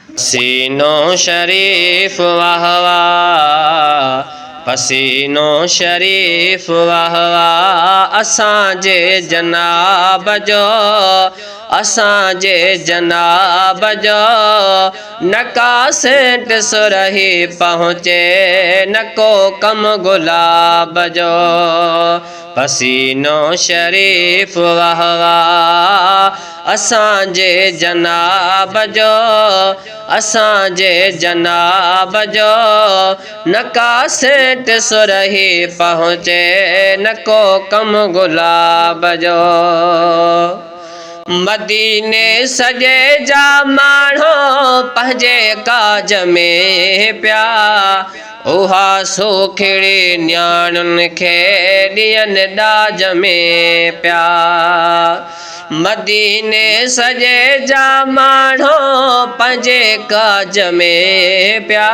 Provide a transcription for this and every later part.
पसीनो शरीफ वाह वाह, पसीनो शरीफ वाह वाह, असांजे जनाब जो, असांजे जनाब जो। नकासेट सुरही पहुँचे न को कम गुलाब जो। पसीनो शरीफ वाह वाह, असांजे जनाब जो, असांजे जनाब जो। नकासेट सुरही पहुँचे न को कम गुलाब जो। मदीने सजे जा माण्हू पंहिंजे काज में पिया, उहा सोखिड़ी न्याणुनि खे ॾियनि ॾाज में पिया। मदीने सजे जा माण्हू पंहिंजे काज में पिया,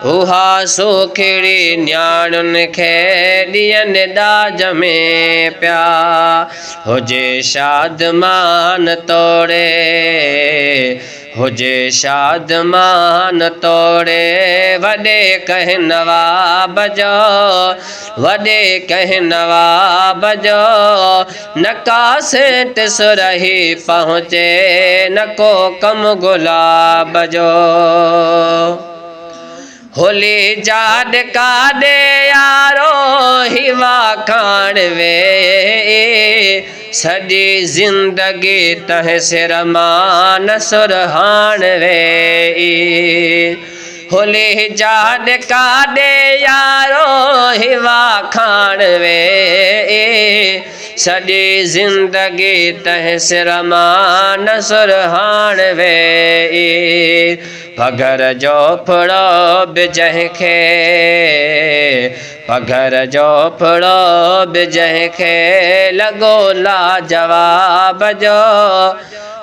उहा सोखिड़ी न्याणुनि खे ॾियनि ॾाज में पिया। हुजे शादमान तोड़े, हुजे शादमान तोड़े, वॾे कंहिं नवाब जो, वॾे कंहिं नवाब जो। नकासेट सुरही पहुँचे न को कम गुलाब जो। होली जाड काॾे यारो हिवा खाण वे, सॼी ज़िंदगी तंहिं सिर मां न सुरहाण वे। होली जाड काॾे यारो हिवा खाण वे, सॼी ज़िंदगी तंहिं सिर मां न सुरहाण वे। पघर जो फुड़ो बि जंहिंखे, पघर जो फुड़ो बि जंहिंखे, लॻो लाजवाब जो,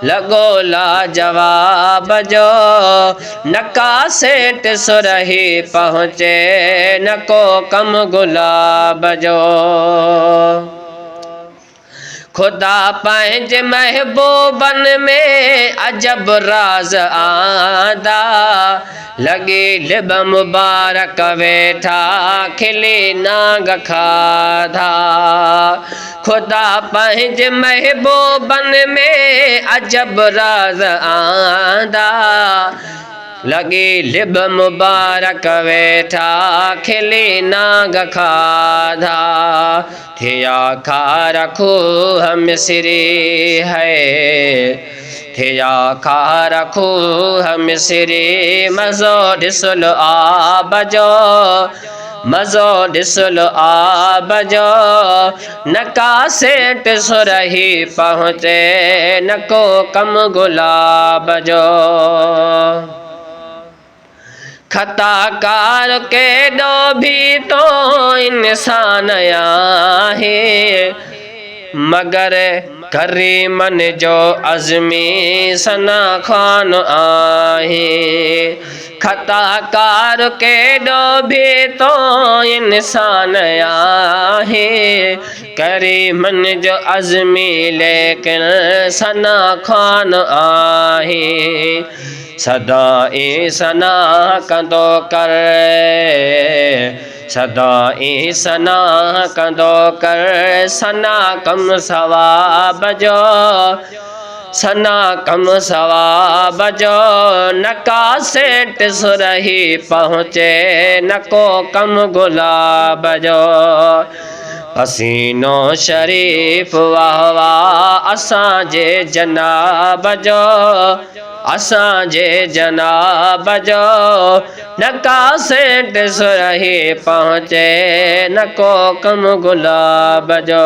लॻो लाजवाब जो। नकासेट सुरही पहुँचे न को कम गुलाब जो। खुदा पंहिंजे महबूबन में अजब राज आंदा, लॻी लिब मुबारक वेठा खिली नांग खाधा। खुदा पंहिंजे महबूबन में अजब राज आंदा, लॻी लिब मुबारक वेठा खिली नांग खाधा। थिया खार खूह मिस्री है, थिया खार खूह मिस्री, मज़ो ॾिसुल आब जो, मज़ो ॾिसुल आब जो। नकासेट सुरही पहुँचे न को कम गुलाब जो। खताकार केॾो भी तो इंसान आहे, मगर करीमन जो अज़मी सना ख़ान आहे। खताकार केॾो भी तो इंसान आहे, करीमन जो अज़मी लेकिन सना ख़ान आहे। सदाई सना कंदो कर, सदाई सना कंदो कर, सना कम सवाब जो, सना कम सवाब जो। नकासेट सुरही पहुँचे न को कम गुलाब जो। पसीनो शरीफ वाह वाह, असांजे जनाब जो, असांजे जनाब जो। नकासेट सुरही पहुँचे न को कम गुलाब जो।